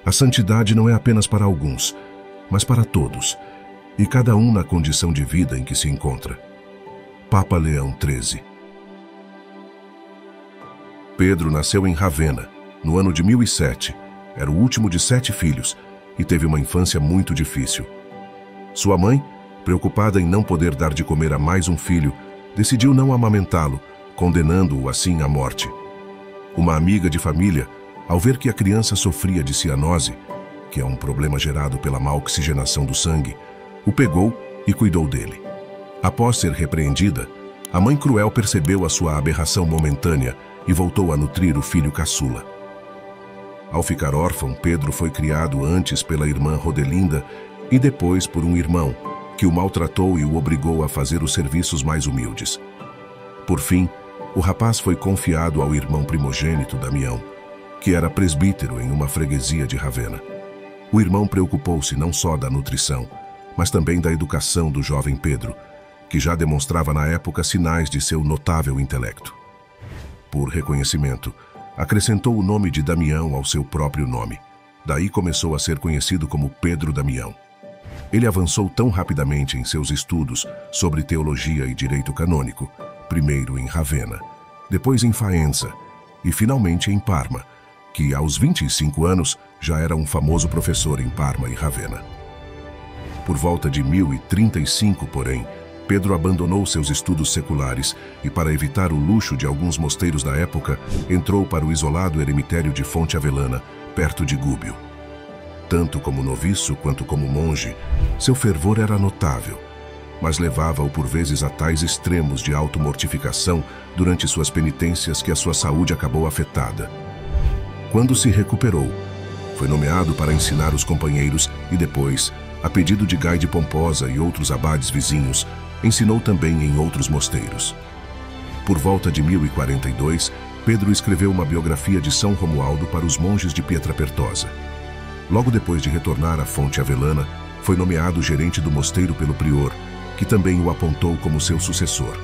A santidade não é apenas para alguns, mas para todos, e cada um na condição de vida em que se encontra. Papa Leão XIII. Pedro nasceu em Ravenna, no ano de 1007. Era o último de 7 filhos e teve uma infância muito difícil. Sua mãe, preocupada em não poder dar de comer a mais um filho, decidiu não amamentá-lo, condenando-o assim à morte. Uma amiga de família, ao ver que a criança sofria de cianose, que é um problema gerado pela má oxigenação do sangue, o pegou e cuidou dele. Após ser repreendida, a mãe cruel percebeu a sua aberração momentânea e voltou a nutrir o filho caçula. Ao ficar órfão, Pedro foi criado antes pela irmã Rodelinda e depois por um irmão, que o maltratou e o obrigou a fazer os serviços mais humildes. Por fim, o rapaz foi confiado ao irmão primogênito, Damião, que era presbítero em uma freguesia de Ravenna. O irmão preocupou-se não só da nutrição, mas também da educação do jovem Pedro, que já demonstrava na época sinais de seu notável intelecto. Por reconhecimento, acrescentou o nome de Damião ao seu próprio nome. Daí começou a ser conhecido como Pedro Damião. Ele avançou tão rapidamente em seus estudos sobre teologia e direito canônico, primeiro em Ravenna, depois em Faenza e finalmente em Parma, que aos 25 anos já era um famoso professor em Parma e Ravenna. Por volta de 1035, porém, Pedro abandonou seus estudos seculares e, para evitar o luxo de alguns mosteiros da época, entrou para o isolado eremitério de Fonte Avellana, perto de Gubbio. Tanto como noviço quanto como monge, seu fervor era notável, mas levava-o por vezes a tais extremos de automortificação durante suas penitências que a sua saúde acabou afetada. Quando se recuperou, foi nomeado para ensinar os companheiros e depois, a pedido de Gai de Pomposa e outros abades vizinhos, ensinou também em outros mosteiros. Por volta de 1042, Pedro escreveu uma biografia de São Romualdo para os monges de Pietrapertosa. Logo depois de retornar à Fonte Avellana, foi nomeado gerente do mosteiro pelo prior, que também o apontou como seu sucessor.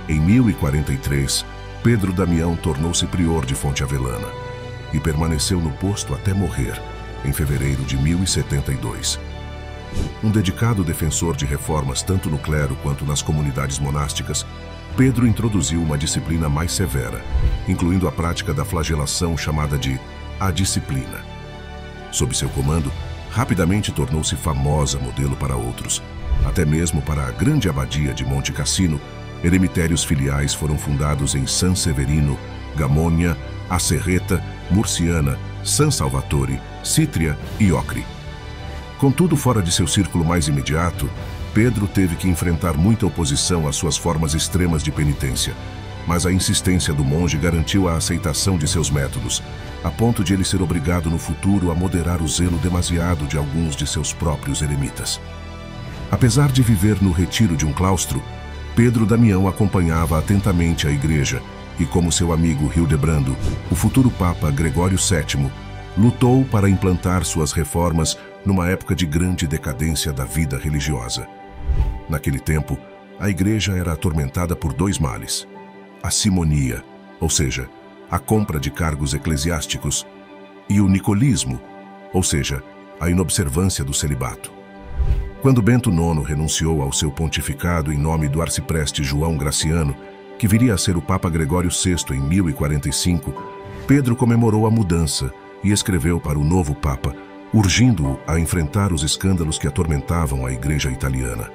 Em 1043, Pedro Damião tornou-se prior de Fonte Avellana e permaneceu no posto até morrer, em fevereiro de 1072. Um dedicado defensor de reformas tanto no clero quanto nas comunidades monásticas, Pedro introduziu uma disciplina mais severa, incluindo a prática da flagelação chamada de a disciplina. Sob seu comando, rapidamente tornou-se famosa modelo para outros. Até mesmo para a grande abadia de Monte Cassino, eremitérios filiais foram fundados em San Severino, Gamônia, Acerreta, Murciana, San Salvatore, Cítria e Ocri. Contudo, fora de seu círculo mais imediato, Pedro teve que enfrentar muita oposição às suas formas extremas de penitência, mas a insistência do monge garantiu a aceitação de seus métodos, a ponto de ele ser obrigado no futuro a moderar o zelo demasiado de alguns de seus próprios eremitas. Apesar de viver no retiro de um claustro, Pedro Damião acompanhava atentamente a igreja e, como seu amigo Hildebrando, o futuro Papa Gregório VII, lutou para implantar suas reformas numa época de grande decadência da vida religiosa. Naquele tempo, a igreja era atormentada por 2 males: a simonia, ou seja, a compra de cargos eclesiásticos, e o nicolismo, ou seja, a inobservância do celibato. Quando Bento IX renunciou ao seu pontificado em nome do arcipreste João Graciano, que viria a ser o Papa Gregório VI em 1045, Pedro comemorou a mudança e escreveu para o novo Papa, urgindo-o a enfrentar os escândalos que atormentavam a igreja italiana,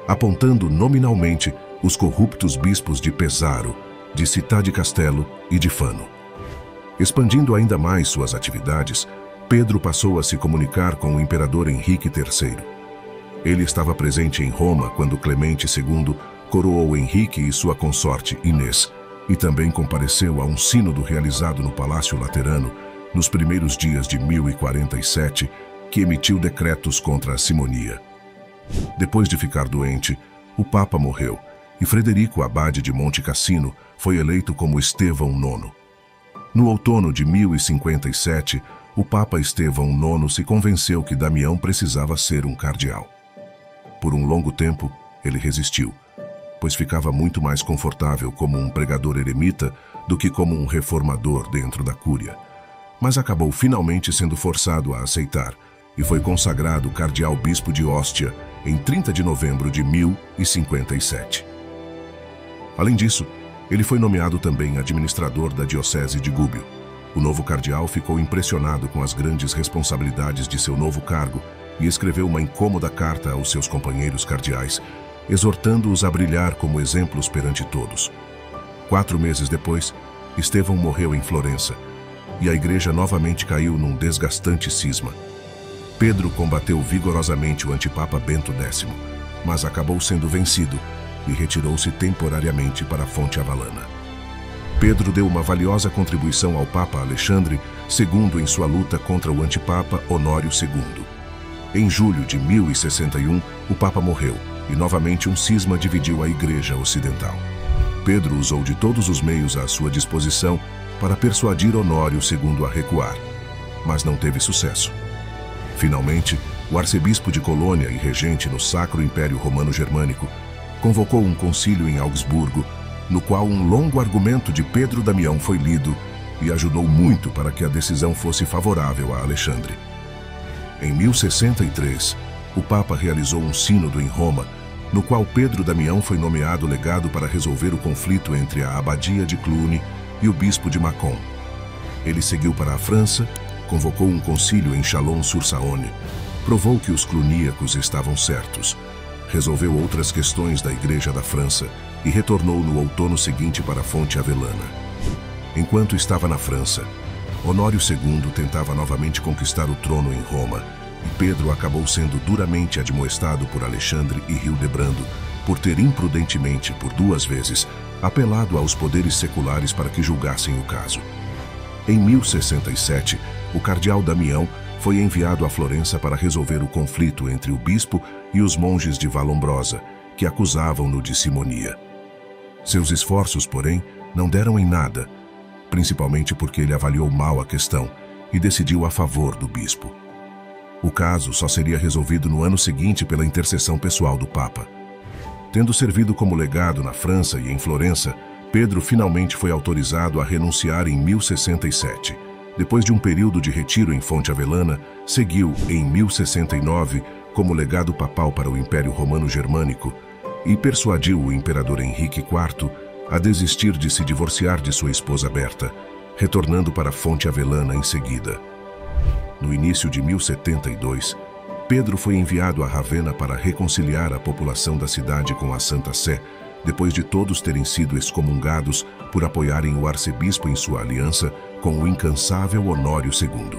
apontando nominalmente os corruptos bispos de Pesaro, de Città di Castello e de Fano. Expandindo ainda mais suas atividades, Pedro passou a se comunicar com o imperador Henrique III. Ele estava presente em Roma quando Clemente II coroou Henrique e sua consorte Inês, e também compareceu a um sínodo realizado no Palácio Laterano nos primeiros dias de 1047, que emitiu decretos contra a simonia. Depois de ficar doente, o Papa morreu e Frederico Abade de Monte Cassino foi eleito como Estevão IX. No outono de 1057, o Papa Estevão IX se convenceu que Damião precisava ser um cardeal. Por um longo tempo, ele resistiu, pois ficava muito mais confortável como um pregador eremita do que como um reformador dentro da cúria. mas acabou finalmente sendo forçado a aceitar e foi consagrado cardeal-bispo de Ostia em 30 de novembro de 1057. Além disso, ele foi nomeado também administrador da diocese de Gubbio. O novo cardeal ficou impressionado com as grandes responsabilidades de seu novo cargo e escreveu uma incômoda carta aos seus companheiros cardeais, exortando-os a brilhar como exemplos perante todos. 4 meses depois, Estevão morreu em Florença e a igreja novamente caiu num desgastante cisma. Pedro combateu vigorosamente o antipapa Bento X, mas acabou sendo vencido e retirou-se temporariamente para a Fonte Avalana. Pedro deu uma valiosa contribuição ao Papa Alexandre II em sua luta contra o antipapa Honório II. Em julho de 1061, o Papa morreu e novamente um cisma dividiu a Igreja Ocidental. Pedro usou de todos os meios à sua disposição para persuadir Honório II a recuar, mas não teve sucesso. Finalmente, o arcebispo de Colônia e regente no Sacro Império Romano Germânico convocou um concílio em Augsburgo, no qual um longo argumento de Pedro Damião foi lido e ajudou muito para que a decisão fosse favorável a Alexandre. Em 1063, o Papa realizou um sínodo em Roma, no qual Pedro Damião foi nomeado legado para resolver o conflito entre a abadia de Cluny e o bispo de Mâcon. Ele seguiu para a França, convocou um concílio em Chalon-sur-Saône, provou que os cluníacos estavam certos, resolveu outras questões da Igreja da França e retornou no outono seguinte para a Fonte Avelana. Enquanto estava na França, Honório II tentava novamente conquistar o trono em Roma e Pedro acabou sendo duramente admoestado por Alexandre e Hildebrando por ter imprudentemente, por 2 vezes, apelado aos poderes seculares para que julgassem o caso. Em 1067, o cardeal Damião foi enviado a Florença para resolver o conflito entre o bispo e os monges de Vallombrosa, que acusavam-no de simonia. Seus esforços, porém, não deram em nada, principalmente porque ele avaliou mal a questão e decidiu a favor do bispo. O caso só seria resolvido no ano seguinte pela intercessão pessoal do Papa. Tendo servido como legado na França e em Florença, Pedro finalmente foi autorizado a renunciar em 1067. Depois de um período de retiro em Fonte Avelana, seguiu, em 1069, como legado papal para o Império Romano Germânico e persuadiu o imperador Henrique IV a desistir de se divorciar de sua esposa Berta, retornando para Fonte Avelana em seguida. No início de 1072, Pedro foi enviado a Ravenna para reconciliar a população da cidade com a Santa Sé, depois de todos terem sido excomungados por apoiarem o arcebispo em sua aliança com o incansável Honório II.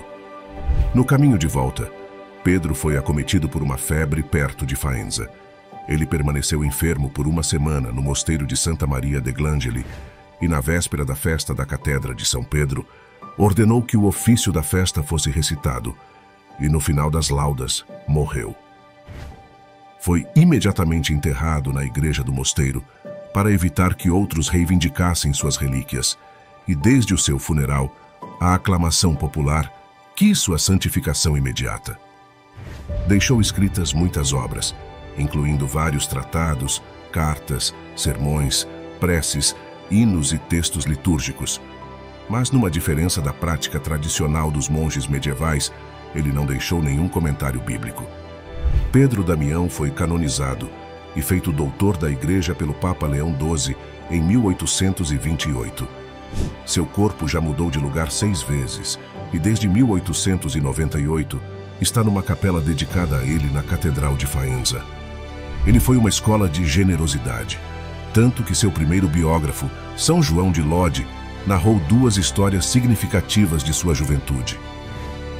No caminho de volta, Pedro foi acometido por uma febre perto de Faenza. Ele permaneceu enfermo por 1 semana no mosteiro de Santa Maria degli Angeli e, na véspera da festa da Catedra de São Pedro, ordenou que o ofício da festa fosse recitado e, no final das laudas, morreu. Foi imediatamente enterrado na igreja do mosteiro para evitar que outros reivindicassem suas relíquias, e desde o seu funeral, a aclamação popular quis sua santificação imediata. Deixou escritas muitas obras, incluindo vários tratados, cartas, sermões, preces, hinos e textos litúrgicos. Mas numa diferença da prática tradicional dos monges medievais, ele não deixou nenhum comentário bíblico. Pedro Damião foi canonizado e feito doutor da Igreja pelo Papa Leão XII em 1828. Seu corpo já mudou de lugar 6 vezes e desde 1898 está numa capela dedicada a ele na Catedral de Faenza. Ele foi uma escola de generosidade, tanto que seu primeiro biógrafo, São João de Lodi, narrou 2 histórias significativas de sua juventude.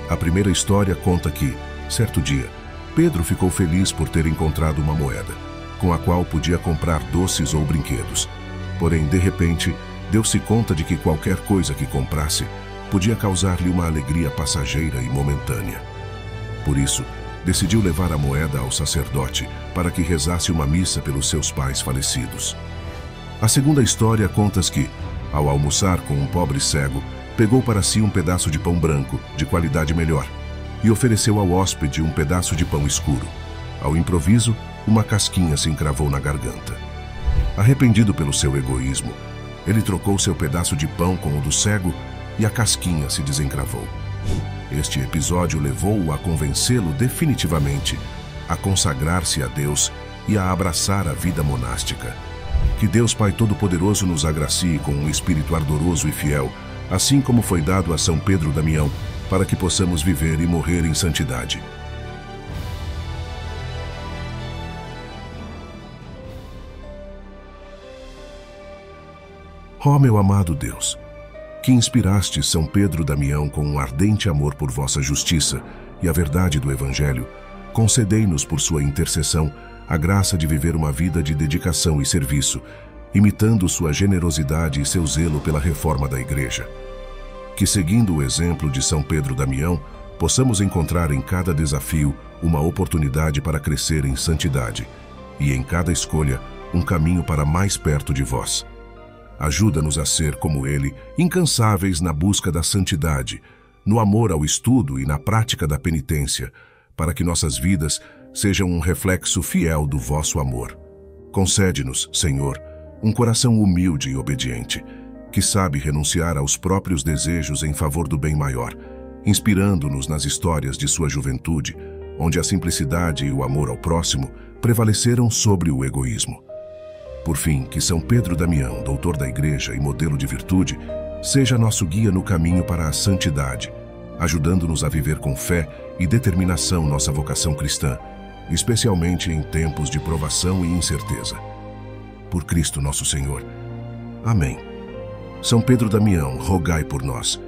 A primeira história conta que, certo dia, Pedro ficou feliz por ter encontrado uma moeda, com a qual podia comprar doces ou brinquedos. Porém, de repente, deu-se conta de que qualquer coisa que comprasse podia causar-lhe uma alegria passageira e momentânea. Por isso, decidiu levar a moeda ao sacerdote para que rezasse uma missa pelos seus pais falecidos. A segunda história conta que, ao almoçar com um pobre cego, pegou para si um pedaço de pão branco, de qualidade melhor, e ofereceu ao hóspede um pedaço de pão escuro. Ao improviso, uma casquinha se encravou na garganta. Arrependido pelo seu egoísmo, ele trocou seu pedaço de pão com o do cego e a casquinha se desencravou. Este episódio levou-o a convencê-lo definitivamente a consagrar-se a Deus e a abraçar a vida monástica. Que Deus Pai Todo-Poderoso nos agracie com um espírito ardoroso e fiel, assim como foi dado a São Pedro Damião, para que possamos viver e morrer em santidade. Ó meu amado Deus, que inspiraste São Pedro Damião com um ardente amor por vossa justiça e a verdade do Evangelho, concedei-nos por sua intercessão a graça de viver uma vida de dedicação e serviço, imitando sua generosidade e seu zelo pela reforma da Igreja. Que, seguindo o exemplo de São Pedro Damião, possamos encontrar em cada desafio uma oportunidade para crescer em santidade e, em cada escolha, um caminho para mais perto de vós. Ajuda-nos a ser, como ele, incansáveis na busca da santidade, no amor ao estudo e na prática da penitência, para que nossas vidas sejam um reflexo fiel do vosso amor. Concede-nos, Senhor, um coração humilde e obediente, que sabe renunciar aos próprios desejos em favor do bem maior, inspirando-nos nas histórias de sua juventude, onde a simplicidade e o amor ao próximo prevaleceram sobre o egoísmo. Por fim, que São Pedro Damião, doutor da Igreja e modelo de virtude, seja nosso guia no caminho para a santidade, ajudando-nos a viver com fé e determinação nossa vocação cristã, especialmente em tempos de provação e incerteza. Por Cristo nosso Senhor. Amém. São Pedro Damião, rogai por nós.